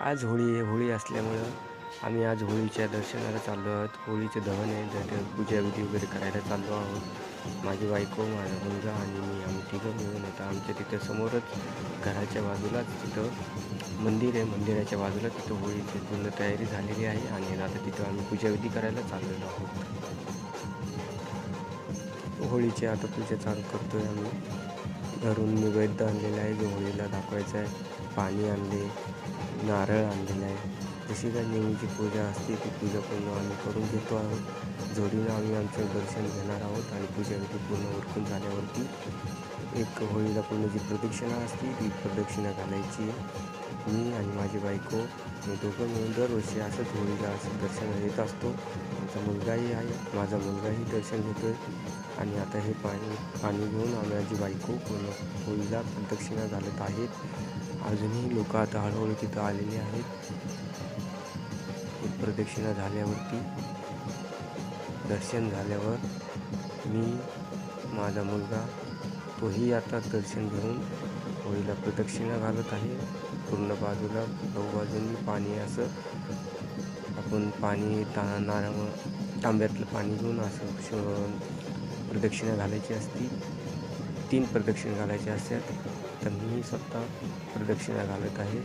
आज होळी असल्यामुळं आम्ही आज होळीच्या दर्शनाला चाललो आहोत. होळीचे दहन आहे, तर पूजाविधी वगैरे करायला चाललो आहोत. माझी बायको, माझा मुलगा आणि मी, आम्ही तिघं मिळून आता आमच्या तिथं समोरच घराच्या बाजूलाच तिथं मंदिर आहे. मंदिराच्या बाजूला तिथं होळीची पूर्ण तयारी झालेली आहे आणि आता तिथं आम्ही पूजाविधी करायला चाललेलो आहोत. होळीची आता पूजा चालू करतोय आम्ही. घरून नैवेद्य आणलेला आहे जो होळीला दाखवायचा आहे. पाणी आणले, नारळ आणलेला आहे. जशी काही नेहमीची पूजा असते ती पूजा पूर्ण आम्ही करून घेतो आहोत. जोडीनं आम्ही आमचं दर्शन घेणार आहोत आणि पूजाविधी पूर्ण उरकून झाल्यावरती एक होळीला पूर्ण जी प्रदक्षिणा असते ती प्रदक्षिणा घालायची आहे. मी आणि माझी बायको मी दोघं मिळून दरवर्षी असंच होळीला असं दर्शनाला येत असतो. आमचा मुलगाही आहे, माझा मुलगाही दर्शन घेतो आहे आणि आता हे पाणी घेऊन माझी बायको पूर्ण होळीला प्रदक्षिणा घालत आहेत. अजूनही लोक आता हळूहळू तिथं आलेले आहेत. एक प्रदक्षिणा झाल्यावरती दर्शन झाल्यावर मी, माझा मुलगा तोही आता दर्शन घेऊन होळीला प्रदक्षिणा घालत आहे. पूर्ण बाजूला बाजूंनी पाणी असं आपण पाणी तांब्यातलं पाणी घेऊन असं प्रदक्षिणा घालायची असती. 3 प्रदक्षिणा घालायच्या असतात. तर मी स्वतः प्रदक्षिणा घालत आहे.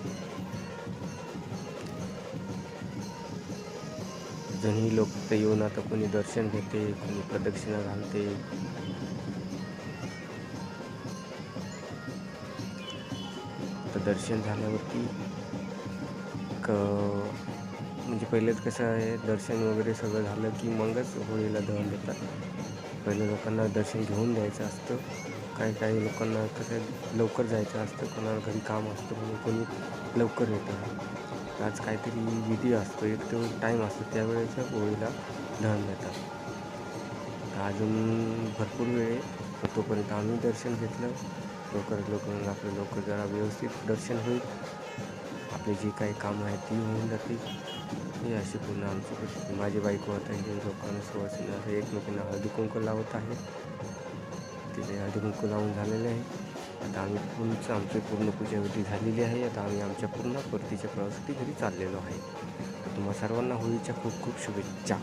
अजूनही लोक तिथे येऊन आता कोणी दर्शन घेते, कोणी प्रदक्षिणा घालते. आता दर्शन झाल्यावरती म्हणजे पहिलेच कसं आहे, दर्शन वगैरे सगळं झालं की मगच होळीला दहन देतात. पहिले लोकांना दर्शन घेऊन द्यायचं असतं. काही लोकांना कसं लवकर जायचं असतं, कोणाला घरी काम असतं म्हणून कोणी लवकर येतं. आज काहीतरी विधी असतो, एक तो टाईम असतो त्यावेळेस होळीला दहन देतात. अजून भरपूर वेळ आहे, तोपर्यंत आम्ही दर्शन घेतलं. आपलं लवकर जरा व्यवस्थित दर्शन होईल. आपली जी काही कामं आहेत ती होऊन जातील. ही अशी पूर्ण आमची परिस्थिती. माझी बायको आता हे लोकांना सुवासिनी असं एकमेकांना हळदी कुंकू लावत आहे. तिथे हळदी कुंकू लावून झालेले आहे. आता आमची पूर्ण पूजाविधी झालेली आहे. आता आम्ही आमच्या पूर्ण परतीच्या प्रवासासाठी घरी चाललेलो आहे. तुम्हा सर्वांना होळीच्या खूप खूप शुभेच्छा.